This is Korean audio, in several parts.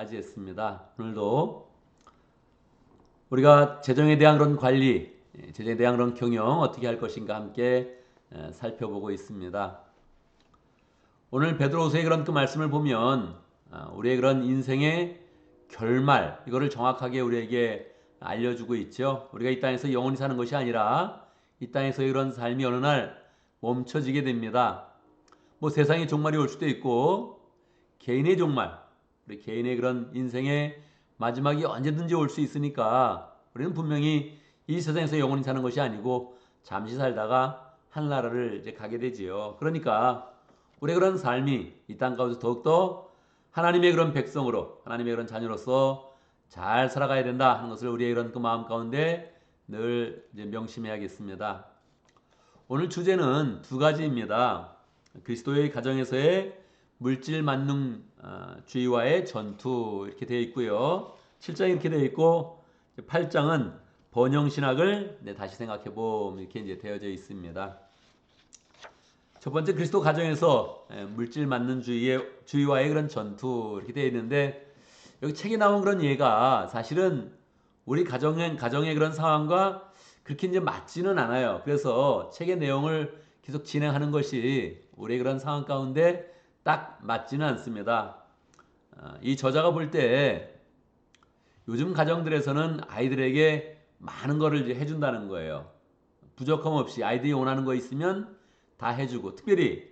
맞이했습니다. 오늘도 우리가 재정에 대한 그런 관리, 재정에 대한 그런 경영 어떻게 할 것인가 함께 살펴보고 있습니다. 오늘 베드로후서의 그런 그 말씀을 보면 우리의 그런 인생의 결말 이거를 정확하게 우리에게 알려주고 있죠. 우리가 이 땅에서 영원히 사는 것이 아니라 이 땅에서의 그런 삶이 어느 날 멈춰지게 됩니다. 뭐 세상의 종말이 올 수도 있고 개인의 종말, 우리 개인의 그런 인생의 마지막이 언제든지 올 수 있으니까 우리는 분명히 이 세상에서 영원히 사는 것이 아니고 잠시 살다가 하늘나라를 이제 가게 되지요. 그러니까 우리의 그런 삶이 이 땅 가운데 더욱더 하나님의 그런 백성으로, 하나님의 그런 자녀로서 잘 살아가야 된다 하는 것을 우리의 그런 그 마음 가운데 늘 이제 명심해야겠습니다. 오늘 주제는 두 가지입니다. 그리스도의 가정에서의 물질 만능주의와의 전투 이렇게 되어 있고요. 7장이 이렇게 되어 있고 8장은 번영신학을 다시 생각해 보면 이렇게 이제 되어져 있습니다. 첫 번째 그리스도 가정에서 물질 만능주의와의 그런 전투 이렇게 되어 있는데 여기 책에 나온 그런 예가 사실은 우리 가정의 그런 상황과 그렇게 이제 맞지는 않아요. 그래서 책의 내용을 계속 진행하는 것이 우리의 그런 상황 가운데 딱 맞지는 않습니다. 이 저자가 볼 때 요즘 가정들에서는 아이들에게 많은 거를 이제 해준다는 거예요. 부족함 없이 아이들이 원하는 거 있으면 다 해주고, 특별히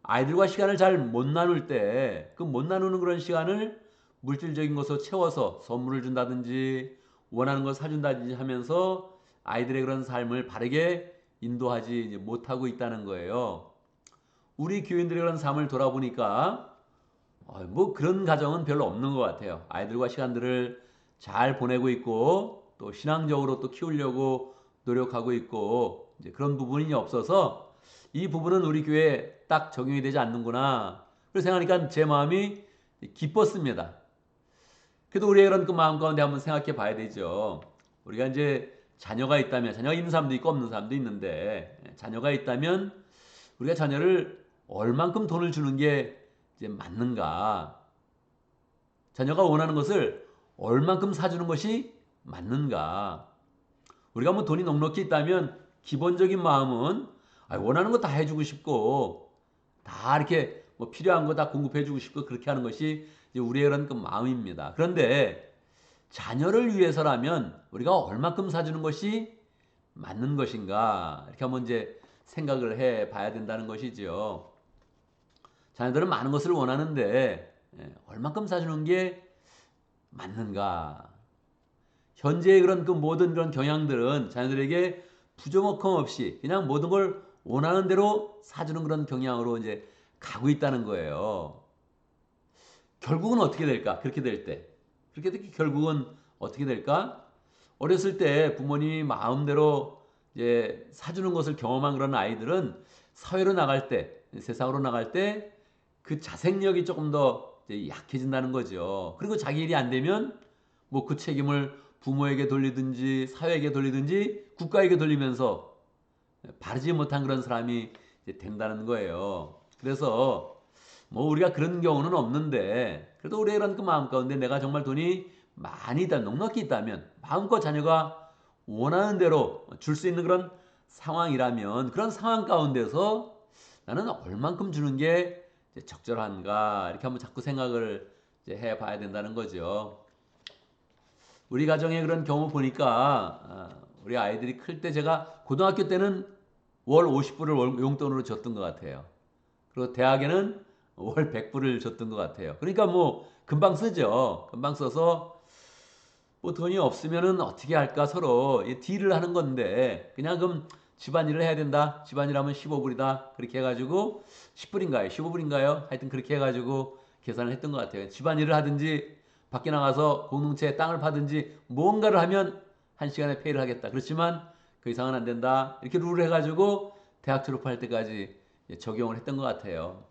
아이들과 시간을 잘 못 나눌 때 그 못 나누는 그런 시간을 물질적인 것으로 채워서 선물을 준다든지 원하는 걸 사준다든지 하면서 아이들의 그런 삶을 바르게 인도하지 못하고 있다는 거예요. 우리 교인들의 그런 삶을 돌아보니까 뭐 그런 가정은 별로 없는 것 같아요. 아이들과 시간들을 잘 보내고 있고 또 신앙적으로 또 키우려고 노력하고 있고 이제 그런 부분이 없어서 이 부분은 우리 교회에 딱 적용이 되지 않는구나. 그래서 생각하니까 제 마음이 기뻤습니다. 그래도 우리의 그런 그 마음 가운데 한번 생각해 봐야 되죠. 우리가 이제 자녀가 있다면, 자녀가 있는 사람도 있고 없는 사람도 있는데 자녀가 있다면 우리가 자녀를 얼만큼 돈을 주는 게 이제 맞는가? 자녀가 원하는 것을 얼만큼 사주는 것이 맞는가? 우리가 뭐 돈이 넉넉히 있다면 기본적인 마음은 원하는 거 다 해주고 싶고 다 이렇게 뭐 필요한 거 다 공급해주고 싶고 그렇게 하는 것이 이제 우리의 그런 그 마음입니다. 그런데 자녀를 위해서라면 우리가 얼만큼 사주는 것이 맞는 것인가? 이렇게 한번 이제 생각을 해 봐야 된다는 것이죠. 자녀들은 많은 것을 원하는데 얼만큼 사주는 게 맞는가? 현재의 그런 그 모든 그런 경향들은 자녀들에게 부족함 없이 그냥 모든 걸 원하는 대로 사주는 그런 경향으로 이제 가고 있다는 거예요. 결국은 어떻게 될까? 그렇게 될 때. 그렇게 되기 결국은 어떻게 될까? 어렸을 때 부모님이 마음대로 이제 사주는 것을 경험한 그런 아이들은 사회로 나갈 때, 세상으로 나갈 때 그 자생력이 조금 더 약해진다는 거죠. 그리고 자기 일이 안 되면 뭐 그 책임을 부모에게 돌리든지 사회에게 돌리든지 국가에게 돌리면서 바르지 못한 그런 사람이 된다는 거예요. 그래서 뭐 우리가 그런 경우는 없는데 그래도 우리의 그런 그 마음 가운데 내가 정말 돈이 많이 있다, 넉넉히 있다면 마음껏 자녀가 원하는 대로 줄 수 있는 그런 상황이라면 그런 상황 가운데서 나는 얼만큼 주는 게 적절한가 이렇게 한번 자꾸 생각을 해 봐야 된다는 거죠. 우리 가정의 그런 경우 보니까 우리 아이들이 클 때 제가 고등학교 때는 월 50불을 용돈으로 줬던 것 같아요. 그리고 대학에는 월 100불을 줬던 것 같아요. 그러니까 뭐 금방 쓰죠. 금방 써서 뭐 돈이 없으면은 어떻게 할까 서로 딜을 하는 건데 그냥 그럼 집안일을 해야 된다. 집안일 하면 15불이다. 그렇게 해가지고 10불인가요? 15불인가요? 하여튼 그렇게 해가지고 계산을 했던 것 같아요. 집안일을 하든지 밖에 나가서 공동체에 땅을 파든지 뭔가를 하면 한 시간에 페이를 하겠다. 그렇지만 그 이상은 안 된다. 이렇게 룰을 해가지고 대학 졸업할 때까지 적용을 했던 것 같아요.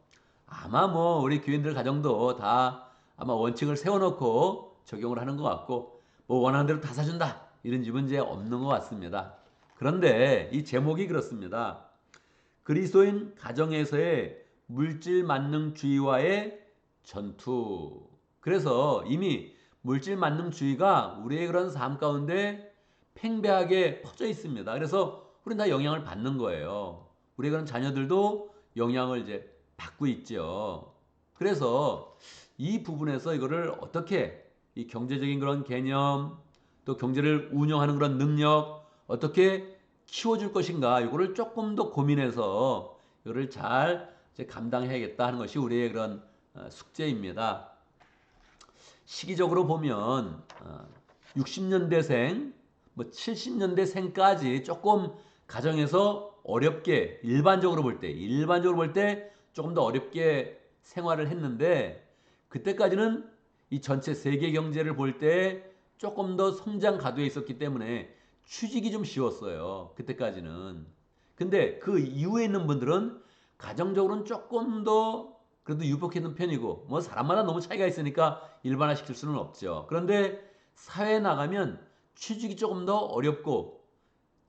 아마 뭐 우리 교인들 가정도 다 아마 원칙을 세워놓고 적용을 하는 것 같고 뭐 원하는 대로 다 사준다 이런 집은 이제 없는 것 같습니다. 그런데 이 제목이 그렇습니다. 그리스도인 가정에서의 물질 만능주의와의 전투. 그래서 이미 물질 만능주의가 우리의 그런 삶 가운데 팽배하게 퍼져 있습니다. 그래서 우리는 다 영향을 받는 거예요. 우리의 그런 자녀들도 영향을 이제 받고 있죠. 그래서 이 부분에서 이거를 어떻게 이 경제적인 그런 개념 또 경제를 운영하는 그런 능력 어떻게 키워줄 것인가 이거를 조금 더 고민해서 이거를 잘 이제 감당해야겠다 하는 것이 우리의 그런 숙제입니다. 시기적으로 보면 60년대생, 뭐 70년대생까지 조금 가정에서 어렵게 일반적으로 볼 때 조금 더 어렵게 생활을 했는데 그때까지는 이 전체 세계 경제를 볼 때 조금 더 성장 가도에 있었기 때문에 취직이 좀 쉬웠어요. 그때까지는. 근데 그 이후에 있는 분들은 가정적으로는 조금 더 그래도 유복했는 편이고 뭐 사람마다 너무 차이가 있으니까 일반화시킬 수는 없죠. 그런데 사회에 나가면 취직이 조금 더 어렵고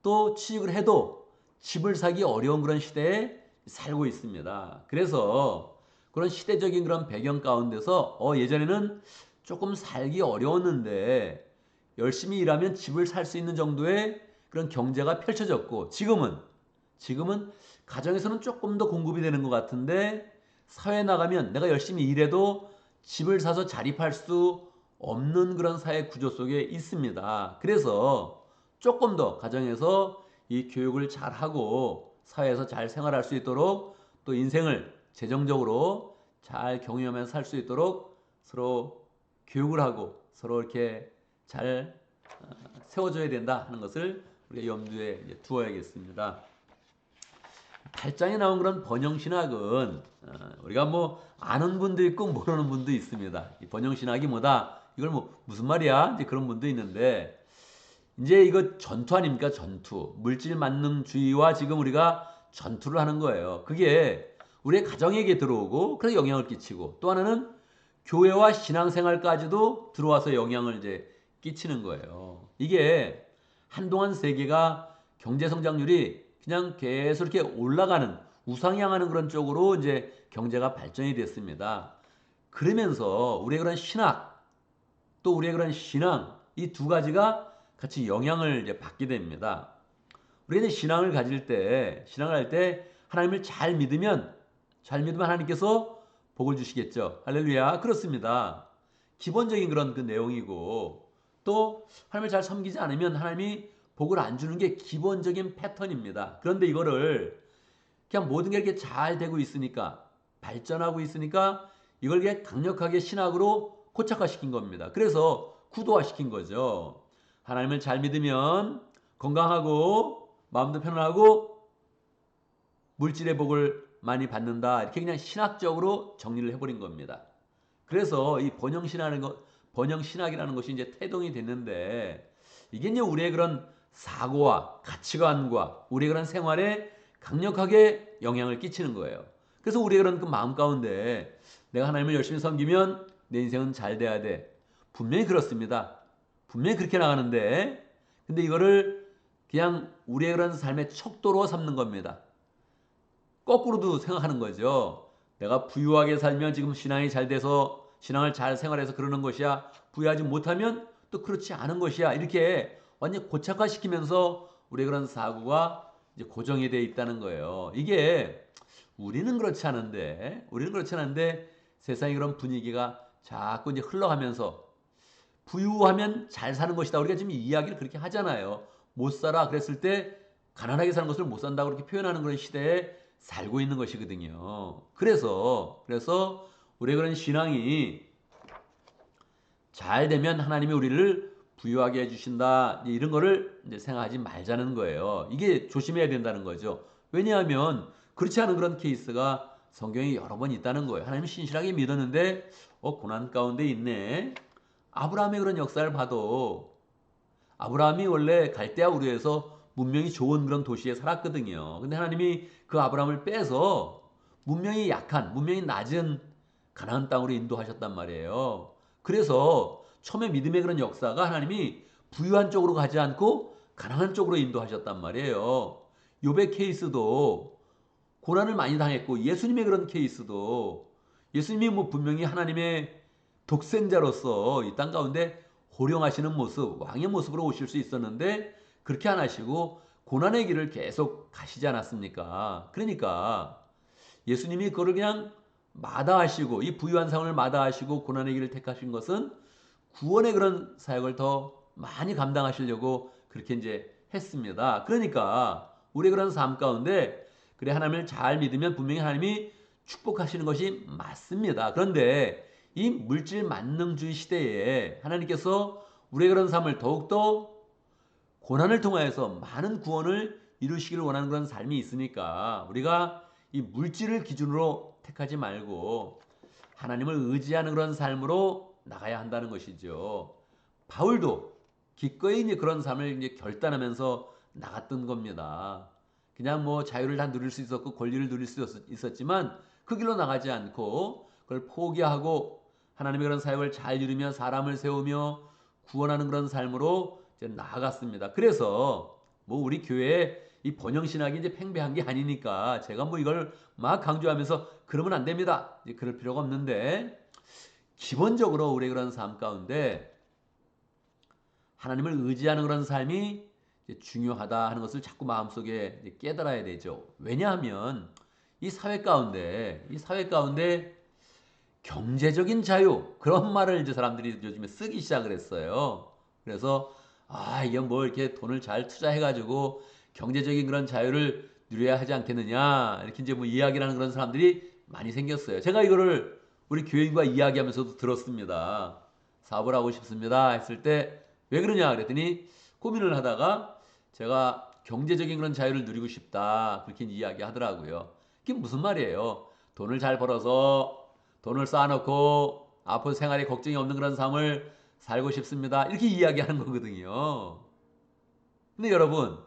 또 취직을 해도 집을 사기 어려운 그런 시대에 살고 있습니다. 그래서 그런 시대적인 그런 배경 가운데서 예전에는 조금 살기 어려웠는데 열심히 일하면 집을 살 수 있는 정도의 그런 경제가 펼쳐졌고 지금은 가정에서는 조금 더 공급이 되는 것 같은데 사회에 나가면 내가 열심히 일해도 집을 사서 자립할 수 없는 그런 사회 구조 속에 있습니다. 그래서 조금 더 가정에서 이 교육을 잘 하고 사회에서 잘 생활할 수 있도록 또 인생을 재정적으로 잘 경유하면서 살 수 있도록 서로 교육을 하고 서로 이렇게 잘 세워줘야 된다 하는 것을 우리가 염두에 두어야겠습니다. 8장에 나온 그런 번영신학은 우리가 뭐 아는 분도 있고 모르는 분도 있습니다. 이 번영신학이 뭐다? 이걸 뭐 무슨 말이야? 이제 그런 분도 있는데 이제 이거 전투 아닙니까? 전투. 물질 만능주의와 지금 우리가 전투를 하는 거예요. 그게 우리의 가정에게 들어오고 그래서 영향을 끼치고 또 하나는 교회와 신앙생활까지도 들어와서 영향을 이제 끼치는 거예요. 이게 한동안 세계가 경제 성장률이 그냥 계속 이렇게 올라가는 우상향하는 그런 쪽으로 이제 경제가 발전이 됐습니다. 그러면서 우리의 그런 신학 또 우리의 그런 신앙 이 두 가지가 같이 영향을 이제 받게 됩니다. 우리가 이제 신앙을 할 때 하나님을 잘 믿으면 하나님께서 복을 주시겠죠. 할렐루야. 그렇습니다. 기본적인 그런 그 내용이고 또 하나님을 잘 섬기지 않으면 하나님이 복을 안 주는 게 기본적인 패턴입니다. 그런데 이거를 그냥 모든 게 이렇게 잘 되고 있으니까 발전하고 있으니까 이걸 그냥 강력하게 신학으로 고착화시킨 겁니다. 그래서 구도화시킨 거죠. 하나님을 잘 믿으면 건강하고 마음도 편안하고 물질의 복을 많이 받는다. 이렇게 그냥 신학적으로 정리를 해버린 겁니다. 그래서 이 번영신학이라는 것이 이제 태동이 됐는데 이게 이제 우리의 그런 사고와 가치관과 우리의 그런 생활에 강력하게 영향을 끼치는 거예요. 그래서 우리의 그런 그 마음 가운데 내가 하나님을 열심히 섬기면 내 인생은 잘 돼야 돼. 분명히 그렇습니다. 분명히 그렇게 나가는데 근데 이거를 그냥 우리의 그런 삶의 척도로 삼는 겁니다. 거꾸로도 생각하는 거죠. 내가 부유하게 살면 지금 신앙이 잘 돼서 신앙을 잘 생활해서 그러는 것이야. 부유하지 못하면 또 그렇지 않은 것이야. 이렇게 완전 고착화시키면서 우리의 그런 사고가 이제 고정이 되어 있다는 거예요. 이게 우리는 그렇지 않은데 세상의 그런 분위기가 자꾸 이제 흘러가면서 부유하면 잘 사는 것이다. 우리가 지금 이야기를 그렇게 하잖아요. 못 살아. 그랬을 때 가난하게 사는 것을 못 산다고 그렇게 표현하는 그런 시대에 살고 있는 것이거든요. 그래서 우리의 그런 신앙이 잘 되면 하나님이 우리를 부유하게 해주신다. 이런 거를 이제 생각하지 말자는 거예요. 이게 조심해야 된다는 거죠. 왜냐하면 그렇지 않은 그런 케이스가 성경에 여러 번 있다는 거예요. 하나님 신실하게 믿었는데 고난 가운데 있네. 아브라함의 그런 역사를 봐도 아브라함이 원래 갈대아 우르에서 문명이 좋은 그런 도시에 살았거든요. 근데 하나님이 그 아브라함을 빼서 문명이 낮은 가나안 땅으로 인도하셨단 말이에요. 그래서 처음에 믿음의 그런 역사가 하나님이 부유한 쪽으로 가지 않고 가난한 쪽으로 인도하셨단 말이에요. 욥의 케이스도 고난을 많이 당했고 예수님의 그런 케이스도 예수님이 뭐 분명히 하나님의 독생자로서 이 땅 가운데 호령하시는 모습, 왕의 모습으로 오실 수 있었는데 그렇게 안 하시고 고난의 길을 계속 가시지 않았습니까? 그러니까 예수님이 그거를 그냥 마다하시고 이 부유한 상을 마다하시고 고난의 길을 택하신 것은 구원의 그런 사역을 더 많이 감당하시려고 그렇게 이제 했습니다. 그러니까 우리 그런 삶 가운데 그래 하나님을 잘 믿으면 분명히 하나님이 축복하시는 것이 맞습니다. 그런데 이 물질 만능주의 시대에 하나님께서 우리의 그런 삶을 더욱더 고난을 통하여서 많은 구원을 이루시기를 원하는 그런 삶이 있으니까 우리가 이 물질을 기준으로 택하지 말고 하나님을 의지하는 그런 삶으로 나가야 한다는 것이죠. 바울도 기꺼이 이제 그런 삶을 이제 결단하면서 나갔던 겁니다. 그냥 뭐 자유를 다 누릴 수 있었고 권리를 누릴 수 있었지만 그 길로 나가지 않고 그걸 포기하고 하나님의 그런 사역을 잘 이루며 사람을 세우며 구원하는 그런 삶으로 이제 나아갔습니다. 그래서 뭐 우리 교회에 이 번영 신학이 이제 팽배한 게 아니니까 제가 뭐 이걸 막 강조하면서 그러면 안 됩니다. 이제 그럴 필요가 없는데 기본적으로 우리의 그런 삶 가운데 하나님을 의지하는 그런 삶이 중요하다 하는 것을 자꾸 마음속에 깨달아야 되죠. 왜냐하면 이 사회 가운데 경제적인 자유 그런 말을 이제 사람들이 요즘에 쓰기 시작을 했어요. 그래서 이게 뭐 이렇게 돈을 잘 투자해가지고 경제적인 그런 자유를 누려야 하지 않겠느냐 이렇게 이제 뭐 이야기를 하는 그런 사람들이 많이 생겼어요. 제가 이거를 우리 교인과 이야기하면서도 들었습니다. 사업을 하고 싶습니다 했을 때 왜 그러냐 그랬더니 고민을 하다가 제가 경제적인 그런 자유를 누리고 싶다 그렇게 이야기하더라고요. 그게 무슨 말이에요? 돈을 잘 벌어서 돈을 쌓아놓고 앞으로 생활에 걱정이 없는 그런 삶을 살고 싶습니다. 이렇게 이야기하는 거거든요. 근데 여러분,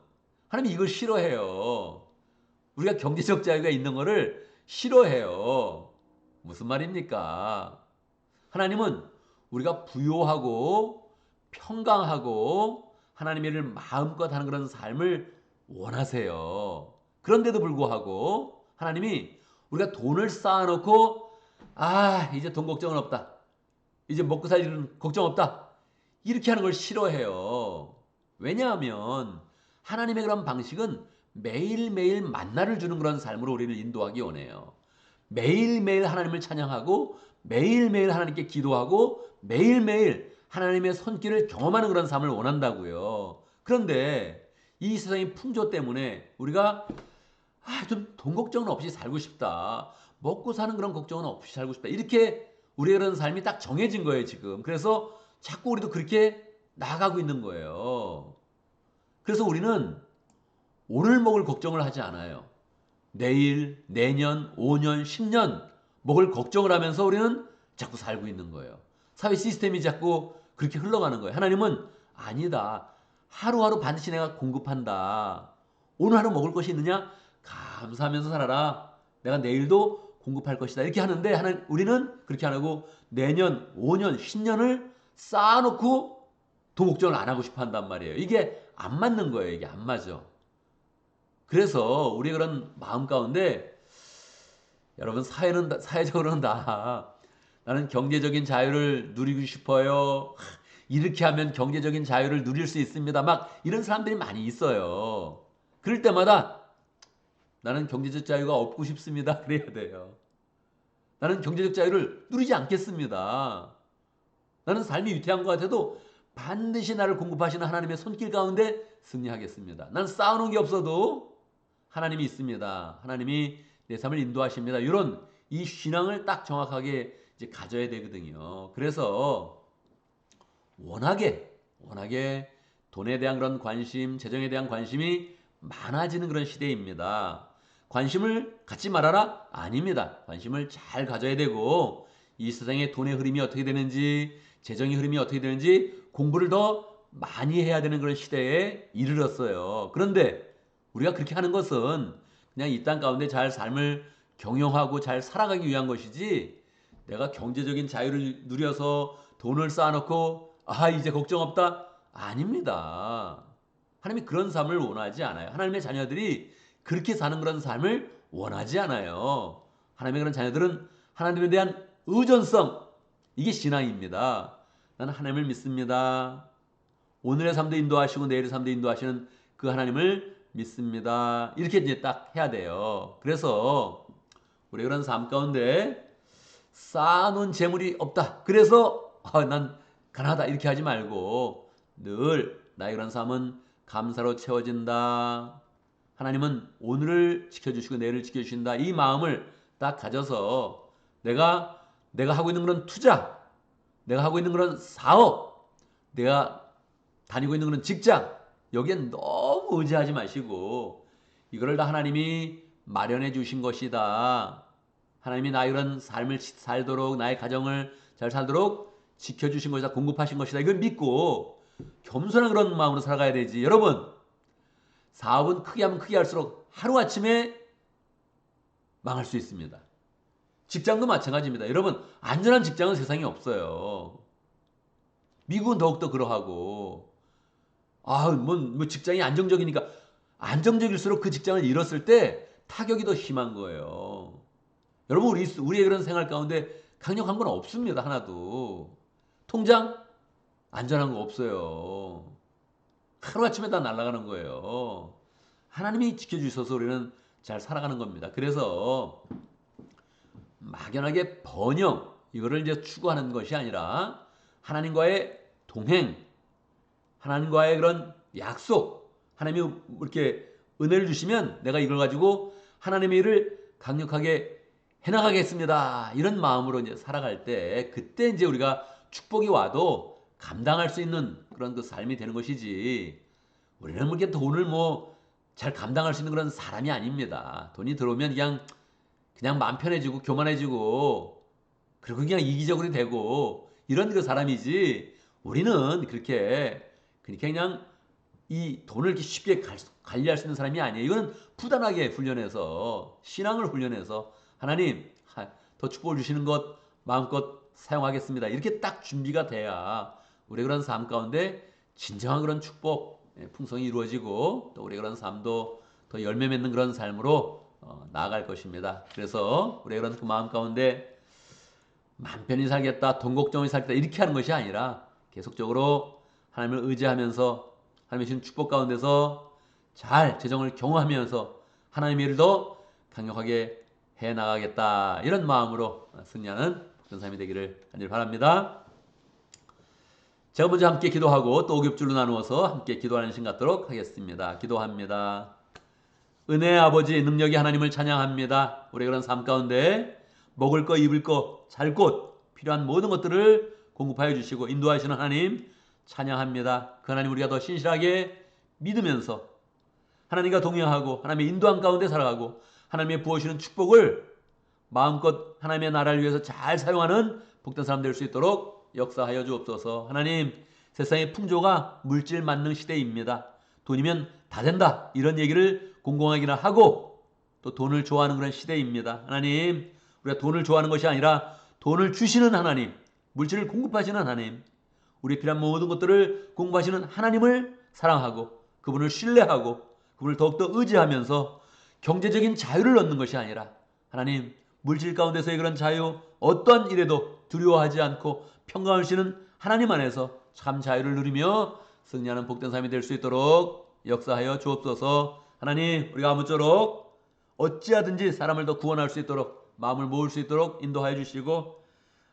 하나님 이걸 싫어해요. 우리가 경제적 자유가 있는 거를 싫어해요. 무슨 말입니까? 하나님은 우리가 부요하고 평강하고 하나님의 일을 마음껏 하는 그런 삶을 원하세요. 그런데도 불구하고 하나님이 우리가 돈을 쌓아놓고 이제 돈 걱정은 없다. 이제 먹고 살 일은 걱정 없다. 이렇게 하는 걸 싫어해요. 왜냐하면 하나님의 그런 방식은 매일매일 만나를 주는 그런 삶으로 우리를 인도하기 원해요. 매일매일 하나님을 찬양하고 매일매일 하나님께 기도하고 매일매일 하나님의 손길을 경험하는 그런 삶을 원한다고요. 그런데 이 세상의 풍조 때문에 우리가 좀 돈 걱정은 없이 살고 싶다. 먹고 사는 그런 걱정은 없이 살고 싶다. 이렇게 우리의 그런 삶이 딱 정해진 거예요, 지금. 그래서 자꾸 우리도 그렇게 나아가고 있는 거예요. 그래서 우리는 오늘 먹을 걱정을 하지 않아요. 내일, 내년, 5년, 10년 먹을 걱정을 하면서 우리는 자꾸 살고 있는 거예요. 사회 시스템이 자꾸 그렇게 흘러가는 거예요. 하나님은 아니다. 하루하루 반드시 내가 공급한다. 오늘 하루 먹을 것이 있느냐? 감사하면서 살아라. 내가 내일도 공급할 것이다. 이렇게 하는데 우리는 그렇게 안 하고 내년, 5년, 10년을 쌓아놓고 도목적을 안 하고 싶어 한단 말이에요. 이게 안 맞는 거예요. 이게 안 맞아. 그래서 우리 그런 마음 가운데 여러분 사회적으로는 다 나는 경제적인 자유를 누리고 싶어요. 이렇게 하면 경제적인 자유를 누릴 수 있습니다. 막 이런 사람들이 많이 있어요. 그럴 때마다 나는 경제적 자유가 없고 싶습니다. 그래야 돼요. 나는 경제적 자유를 누리지 않겠습니다. 나는 삶이 위태한 것 같아도 반드시 나를 공급하시는 하나님의 손길 가운데 승리하겠습니다. 나는 쌓아놓은 게 없어도 하나님이 있습니다. 하나님이 내 삶을 인도하십니다. 이런 이 신앙을 딱 정확하게 이제 가져야 되거든요. 그래서 워낙에 돈에 대한 그런 관심, 재정에 대한 관심이 많아지는 그런 시대입니다. 관심을 갖지 말아라? 아닙니다. 관심을 잘 가져야 되고 이 세상의 돈의 흐름이 어떻게 되는지, 재정의 흐름이 어떻게 되는지 공부를 더 많이 해야 되는 그런 시대에 이르렀어요. 그런데 우리가 그렇게 하는 것은 그냥 이 땅 가운데 잘 삶을 경영하고 잘 살아가기 위한 것이지 내가 경제적인 자유를 누려서 돈을 쌓아놓고 이제 걱정 없다? 아닙니다. 하나님이 그런 삶을 원하지 않아요. 하나님의 자녀들이 그렇게 사는 그런 삶을 원하지 않아요. 하나님의 그런 자녀들은 하나님에 대한 의존성, 이게 신앙입니다. 나는 하나님을 믿습니다. 오늘의 삶도 인도하시고 내일의 삶도 인도하시는 그 하나님을 믿습니다. 이렇게 이제 딱 해야 돼요. 그래서 우리 그런 삶 가운데 쌓아놓은 재물이 없다. 그래서 난 가난하다 이렇게 하지 말고 늘 나의 그런 삶은 감사로 채워진다. 하나님은 오늘을 지켜주시고 내일을 지켜주신다. 이 마음을 딱 가져서 내가 하고 있는 그런 투자, 내가 하고 있는 그런 사업, 내가 다니고 있는 그런 직장, 여기엔 너무 의지하지 마시고 이거를 다 하나님이 마련해 주신 것이다. 하나님이 나의 그런 삶을 살도록, 나의 가정을 잘 살도록 지켜주신 것이다. 공급하신 것이다. 이걸 믿고 겸손한 그런 마음으로 살아가야 되지. 여러분, 사업은 크게 하면 크게 할수록 하루아침에 망할 수 있습니다. 직장도 마찬가지입니다. 여러분, 안전한 직장은 세상에 없어요. 미국은 더욱더 그러하고, 뭐 직장이 안정적이니까, 안정적일수록 그 직장을 잃었을 때 타격이 더 심한 거예요. 여러분, 우리의 그런 생활 가운데 강력한 건 없습니다. 하나도. 통장? 안전한 거 없어요. 하루아침에 다 날아가는 거예요. 하나님이 지켜주셔서 우리는 잘 살아가는 겁니다. 그래서 막연하게 번영, 이거를 이제 추구하는 것이 아니라 하나님과의 동행, 하나님과의 그런 약속, 하나님이 이렇게 은혜를 주시면 내가 이걸 가지고 하나님의 일을 강력하게 해나가겠습니다. 이런 마음으로 이제 살아갈 때 그때 이제 우리가 축복이 와도 감당할 수 있는 그런 그 삶이 되는 것이지. 우리는 그렇게 돈을 잘 감당할 수 있는 그런 사람이 아닙니다. 돈이 들어오면 그냥 마음 편해지고 교만해지고 그리고 그냥 이기적으로 되고 이런 그 사람이지. 우리는 그렇게 그냥 이 돈을 이렇게 쉽게 관리할 수 있는 사람이 아니에요. 이거는 부단하게 훈련해서 신앙을 훈련해서 하나님 더 축복을 주시는 것 마음껏 사용하겠습니다. 이렇게 딱 준비가 돼야 우리 그런 삶 가운데 진정한 그런 축복, 풍성이 이루어지고 또 우리 그런 삶도 더 열매 맺는 그런 삶으로 나아갈 것입니다. 그래서 우리 그런 그 마음 가운데 마음 편히 살겠다, 돈 걱정이 살겠다 이렇게 하는 것이 아니라 계속적으로 하나님을 의지하면서 하나님의 주신 축복 가운데서 잘 재정을 경험하면서 하나님의 일을 더 강력하게 해나가겠다 이런 마음으로 승리하는 그런 삶이 되기를 간절히 바랍니다. 제가 먼저 함께 기도하고 또 5겹줄로 나누어서 함께 기도하는 시간 갖도록 하겠습니다. 기도합니다. 은혜의 아버지 능력의 하나님을 찬양합니다. 우리의 그런 삶 가운데 먹을 거 입을 거 잘 곳 필요한 모든 것들을 공급하여 주시고 인도하시는 하나님 찬양합니다. 그 하나님 우리가 더 신실하게 믿으면서 하나님과 동행하고 하나님의 인도한 가운데 살아가고 하나님의 부어주시는 축복을 마음껏 하나님의 나라를 위해서 잘 사용하는 복된 사람 될 수 있도록 역사하여 주옵소서. 하나님, 세상의 풍조가 물질 만능 시대입니다. 돈이면 다 된다 이런 얘기를 공공하기나 하고 또 돈을 좋아하는 그런 시대입니다. 하나님, 우리가 돈을 좋아하는 것이 아니라 돈을 주시는 하나님, 물질을 공급하시는 하나님, 우리 필요한 모든 것들을 공급하시는 하나님을 사랑하고 그분을 신뢰하고 그분을 더욱더 의지하면서 경제적인 자유를 얻는 것이 아니라 하나님, 물질 가운데서의 그런 자유, 어떠한 일에도 두려워하지 않고 평강하시는 하나님 안에서 참 자유를 누리며 승리하는 복된 삶이 될 수 있도록 역사하여 주옵소서. 하나님, 우리가 아무쪼록 어찌하든지 사람을 더 구원할 수 있도록 마음을 모을 수 있도록 인도하여 주시고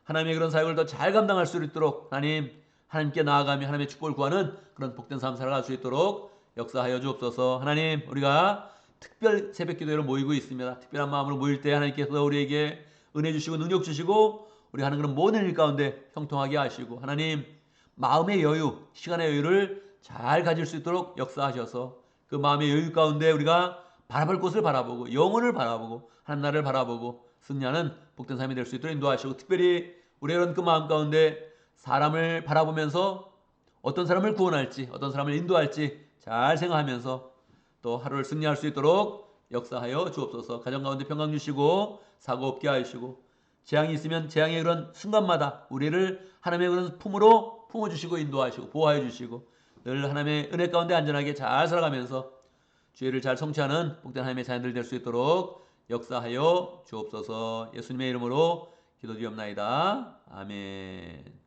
하나님의 그런 사역을 더 잘 감당할 수 있도록 하나님께 나아가며 하나님의 축복을 구하는 그런 복된 삶 살아갈 수 있도록 역사하여 주옵소서. 하나님, 우리가 특별 새벽 기도회로 모이고 있습니다. 특별한 마음으로 모일 때 하나님께서 우리에게 은혜 주시고 능력 주시고 우리 하는 그런 모든 일 가운데 형통하게 하시고 하나님 마음의 여유, 시간의 여유를 잘 가질 수 있도록 역사하셔서 그 마음의 여유 가운데 우리가 바라볼 곳을 바라보고 영혼을 바라보고 하나님 나라를 바라보고 승리하는 복된 삶이 될 수 있도록 인도하시고 특별히 우리의 그런 그 마음 가운데 사람을 바라보면서 어떤 사람을 구원할지 어떤 사람을 인도할지 잘 생각하면서 또 하루를 승리할 수 있도록 역사하여 주옵소서. 가정 가운데 평강 주시고 사고 없게 하시고 재앙이 있으면 재앙의 그런 순간마다 우리를 하나님의 그런 품으로 품어주시고 인도하시고 보호하여 주시고 늘 하나님의 은혜 가운데 안전하게 잘 살아가면서 주의를 잘 성취하는 복된 하나님의 자녀들 될 수 있도록 역사하여 주옵소서. 예수님의 이름으로 기도드리옵나이다. 아멘.